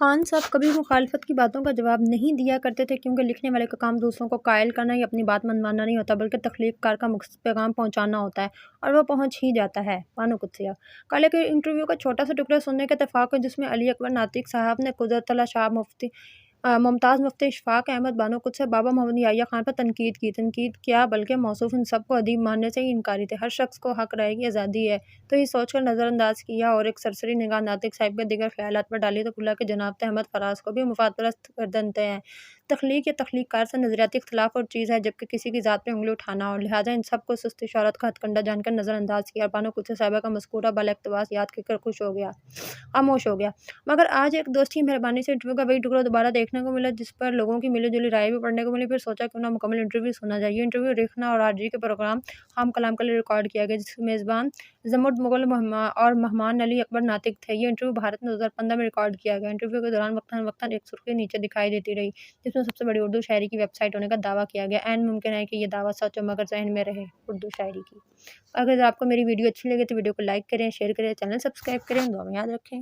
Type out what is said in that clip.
خان صاحب کبھی مخالفت کی باتوں کا جواب نہیں دیا کرتے تھے، کیونکہ لکھنے والے کا کام دوسروں کو قائل کرنا یا اپنی بات منوانا نہیں ہوتا، بلکہ تخلیق کار کا مقصد پیغام پہنچانا ہوتا ہے، اور وہ پہنچ ہی جاتا ہے۔ بانو قدسیہ کل ایک انٹرویو کا چھوٹا سا ٹکڑا سننے کا اتفاق ہوا، جس میں علی اکبر ناطق صاحب نے قدرت اللہ شاہ ممتاز مفتی اشفاق احمد بانو قدسیہ بابا محمد یحییٰ خان پر تنقید کیا بلکہ موصوف ان سب کو ادیب ماننے سے ہی انکاری تھے۔ ہر شخص کو حق رائے کی آزادی ہے، تو یہ سوچ کر نظر انداز کیا اور ایک سرسری نگاہ ناطق صاحب کے دیگر خیالات پر ڈالی تو کھلا کہ جناب احمد فراز کو بھی مفاد پرست گردنتے ہیں۔ تخلیق یا تخلیق کار سے نظریاتی اختلاف اور چیز ہے، جبکہ کسی کی ذات پہ انگلی اٹھانا، اور لہٰذا ان سب کو سستی شہرت کا ہتھ کنڈہ جان کر نظر انداز کیا، اور بانو قدسیہ صاحبہ کا مذکورہ بالا اقتباس یاد کر خاموش ہو گیا۔ مگر آج ایک دوست کی مہربانی سے انٹرویو کا وہی ٹکڑا دوبارہ دیکھنے کو ملا، جس پر لوگوں کی ملی جلی رائے بھی پڑھنے کو ملی۔ پھر سوچا کیوں نہ مکمل انٹرویو سنا جائے۔ یہ انٹرویو ریخنا اور آر جی کے پروگرام ہم کلام کے لیے ریکارڈ کیا گیا، جس کے میزبان زمرد مغل اور مہمان علی اکبر ناطق تھے۔ یہ انٹرویو بھارت میں 2015 میں ریکارڈ کیا گیا۔ انٹرویو کے دوران وقتاً فوقتاً ایک سرخی نیچے دکھائی دیتی رہی، جس میں سب سے بڑی اردو شاعری کی ویب سائٹ ہونے کا دعویٰ کیا گیا۔ عین ممکن ہے کہ یہ دعویٰ سچ ہو، مگر ذہن میں رہے اردو شاعری کی۔ اگر آپ کو میری ویڈیو اچھی لگے تو ویڈیو کو لائک کریں، شیئر کریں، چینل سبسکرائب کریں، دعا میں یاد رکھیں۔